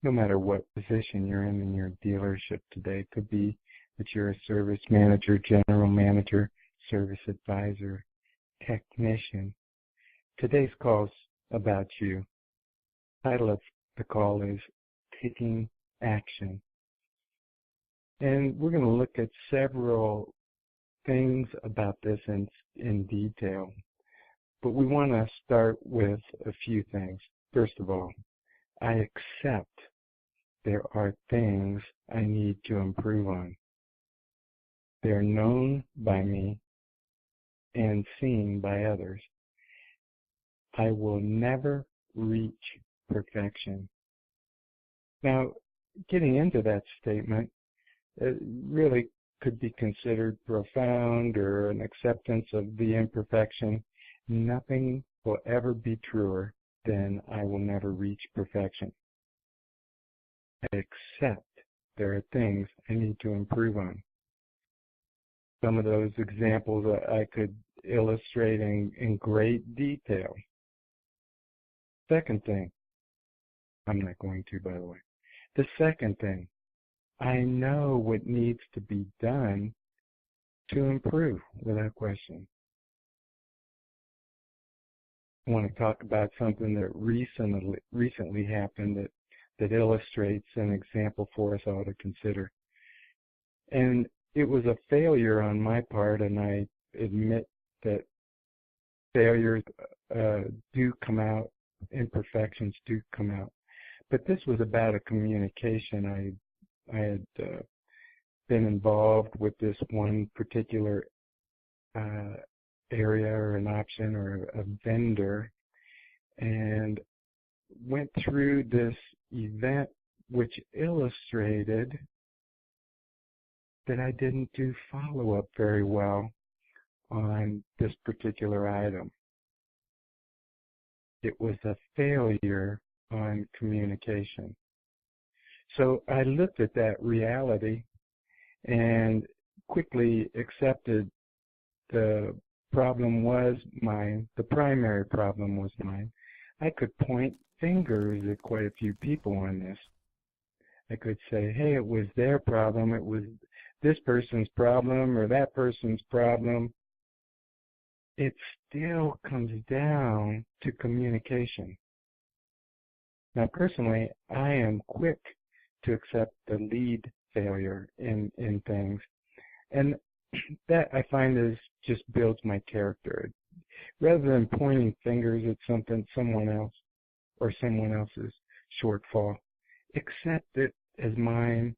no matter what position you're in your dealership today. It could be that you're a service manager, general manager, service advisor, technician. Today's call's about you. The title of the call is Taking Action. And we're going to look at several things about this in detail. But we want to start with a few things. First of all, I accept there are things I need to improve on. They're known by me and seen by others. I will never reach perfection. Now, getting into that statement, it really could be considered profound or an acceptance of the imperfection. Nothing will ever be truer than I will never reach perfection. I accept there are things I need to improve on. Some of those examples I could illustrate in great detail. Second thing, I'm not going to, by the way. The second thing, I know what needs to be done to improve, without question. I want to talk about something that recently happened that illustrates an example for us all to consider. And it was a failure on my part, and I admit that failures do come out, imperfections do come out. But this was about a communication. I had been involved with this one particular area or an option or a vendor, and went through this event which illustrated that I didn't do follow-up very well on this particular item. It was a failure on communication. So I looked at that reality and quickly accepted the problem was mine, the primary problem was mine. I could point fingers at quite a few people on this. I could say, hey, it was their problem, it was this person's problem or that person's problem. It still comes down to communication. Now, personally, I am quick to accept the lead failure in things. And that I find just builds my character. Rather than pointing fingers at someone else or someone else's shortfall, accept it as mine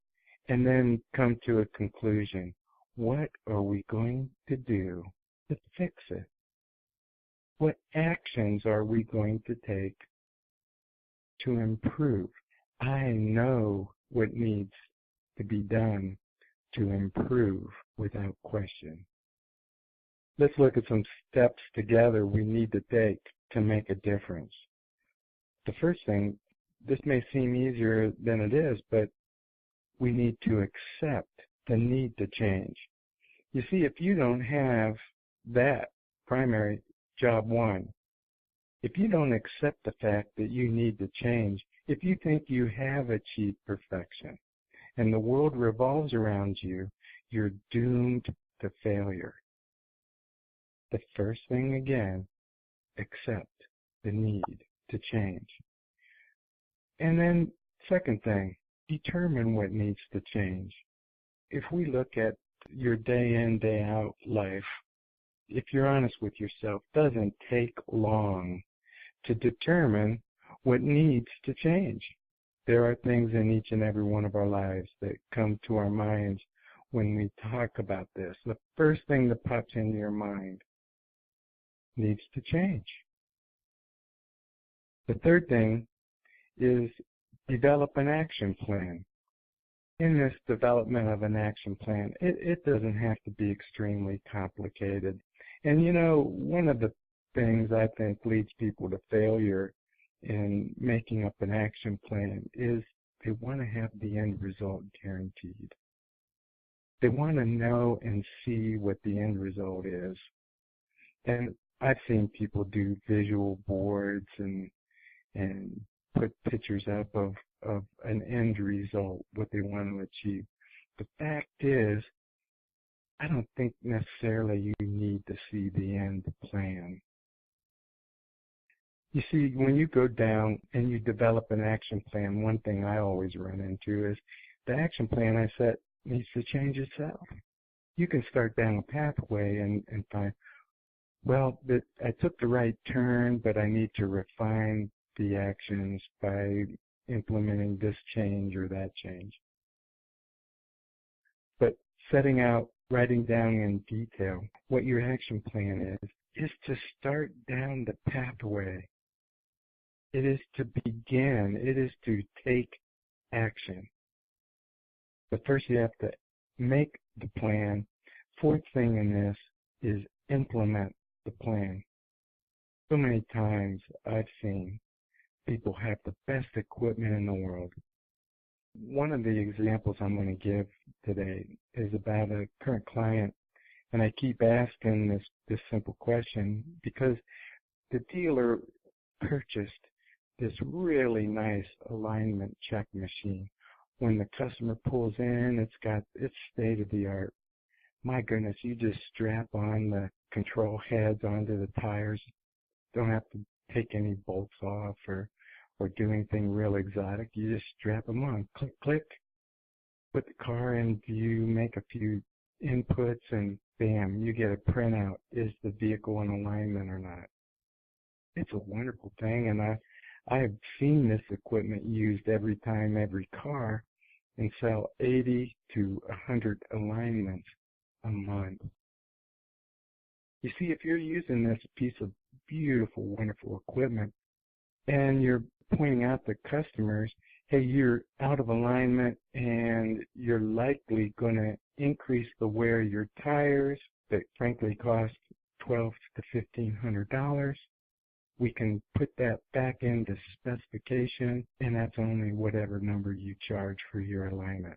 and then come to a conclusion. What are we going to do to fix it? What actions are we going to take to improve? I know what needs to be done to improve without question. Let's look at some steps together we need to take to make a difference. The first thing, this may seem easier than it is, but we need to accept the need to change. You see, if you don't have that primary job one, if you don't accept the fact that you need to change, if you think you have achieved perfection and the world revolves around you, you're doomed to failure. The first thing again, accept the need to change. And then second thing, determine what needs to change. If we look at your day in, day out life, if you're honest with yourself, it doesn't take long to determine what needs to change. There are things in each and every one of our lives that come to our minds when we talk about this. The first thing that pops into your mind needs to change. The third thing is develop an action plan. In this development of an action plan, it doesn't have to be extremely complicated. And you know, one of the things I think leads people to failure in making up an action plan is they want to have the end result guaranteed. They want to know and see what the end result is. And I've seen people do visual boards and put pictures up of an end result, what they want to achieve. The fact is, I don't think necessarily you need to see the end plan. You see, when you go down and you develop an action plan, one thing I always run into is the action plan I set needs to change itself. You can start down a pathway and find, well, I took the right turn, but I need to refine the actions by implementing this change or that change. But setting out, writing down in detail what your action plan is to start down the pathway. It is to begin. It is to take action. But first you have to make the plan. Fourth thing in this is implement the plan. So many times I've seen people have the best equipment in the world. One of the examples I'm going to give today is about a current client, and I keep asking this simple question because the dealer purchased this really nice alignment check machine. When the customer pulls in, it's state-of-the-art. My goodness, you just strap on the control heads onto the tires. Don't have to take any bolts off or do anything real exotic. You just strap them on. Click, click. Put the car in view, make a few inputs, and bam, you get a printout. Is the vehicle in alignment or not? It's a wonderful thing, and I have seen this equipment used every time, every car, and sell 80 to 100 alignments a month. You see, if you're using this piece of beautiful, wonderful equipment, and you're pointing out to customers, hey, you're out of alignment, and you're likely going to increase the wear of your tires that frankly cost $1,200 to $1,500. We can put that back into specification, and that's only whatever number you charge for your alignment.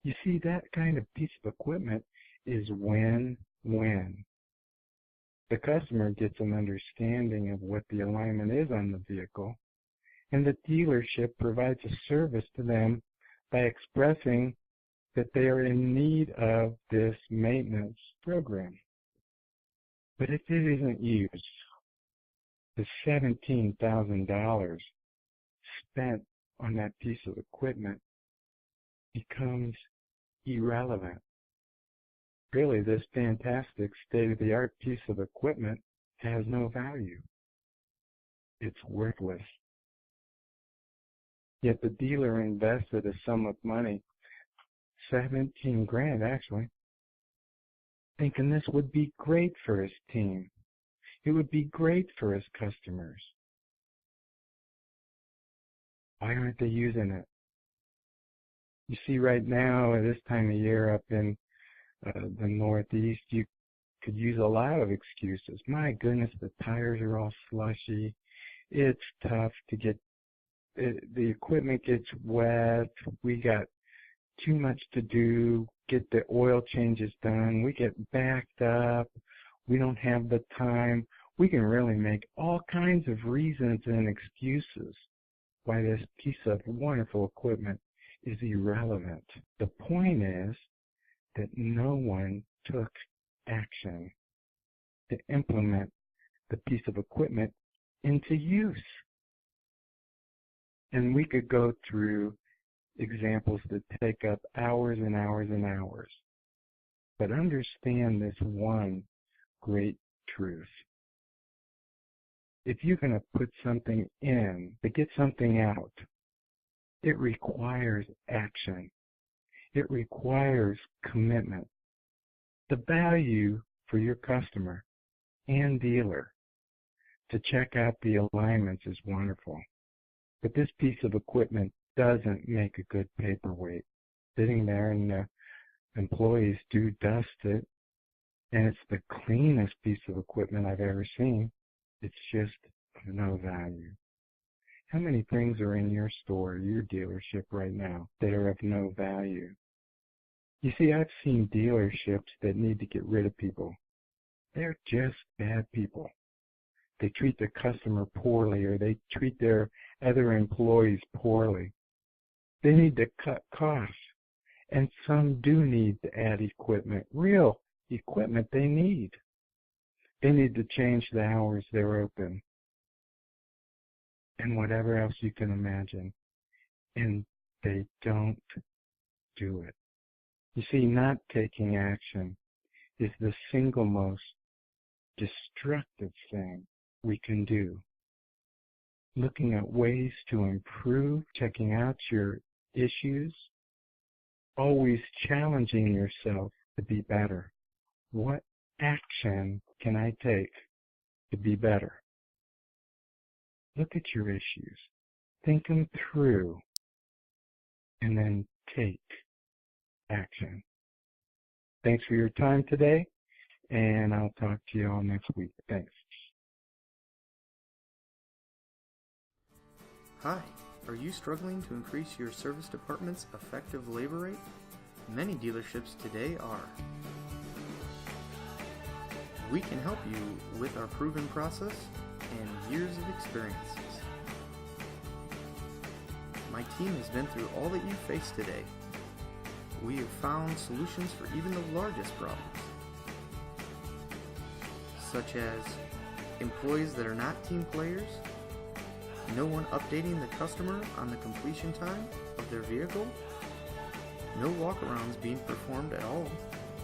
You see, that kind of piece of equipment is win-win. The customer gets an understanding of what the alignment is on the vehicle, and the dealership provides a service to them by expressing that they are in need of this maintenance program. But if it isn't used, the $17,000 spent on that piece of equipment becomes irrelevant. Really, this fantastic state-of-the-art piece of equipment has no value. It's worthless. Yet the dealer invested a sum of money, 17 grand actually, thinking this would be great for his team. It would be great for his customers. Why aren't they using it? You see, right now, at this time of year up in the Northeast, you could use a lot of excuses. My goodness, the tires are all slushy. It's tough to get, the equipment gets wet. We got too much to do, get the oil changes done. We get backed up. We don't have the time. We can really make all kinds of reasons and excuses why this piece of wonderful equipment is irrelevant. The point is that no one took action to implement the piece of equipment into use. And we could go through examples that take up hours and hours and hours. But understand this one great truth. If you're going to put something in to get something out, it requires action. It requires commitment. The value for your customer and dealer to check out the alignments is wonderful. But this piece of equipment doesn't make a good paperweight. Sitting there and the employees do dust it, and it's the cleanest piece of equipment I've ever seen. It's just of no value. How many things are in your store, your dealership right now, that are of no value? You see, I've seen dealerships that need to get rid of people. They're just bad people. they treat the customer poorly, or they treat their other employees poorly. They need to cut costs, and some do need to add equipment, real equipment they need. They need to change the hours they're open, and whatever else you can imagine, and they don't do it. You see, not taking action is the single most destructive thing we can do. Looking at ways to improve, checking out your issues, always challenging yourself to be better. What action can I take to be better? Look at your issues, think them through, and then take action. Thanks for your time today, and I'll talk to you all next week. Thanks. Hi, are you struggling to increase your service department's effective labor rate? Many dealerships today are. We can help you with our proven process and years of experiences. My team has been through all that you face today. We have found solutions for even the largest problems, such as employees that are not team players, no one updating the customer on the completion time of their vehicle, no walkarounds being performed at all,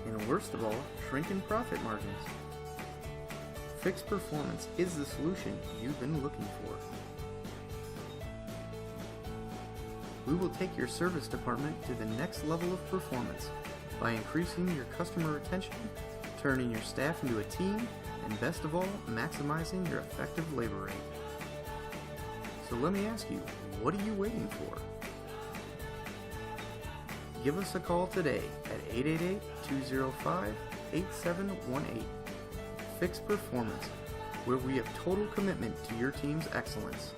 and worst of all, shrinking profit margins. Fixed performance is the solution you've been looking for. We will take your service department to the next level of performance by increasing your customer retention, turning your staff into a team, and best of all, maximizing your effective labor rate. So let me ask you, what are you waiting for? Give us a call today at 888-205-8718. Fixed Performance, where we have total commitment to your team's excellence.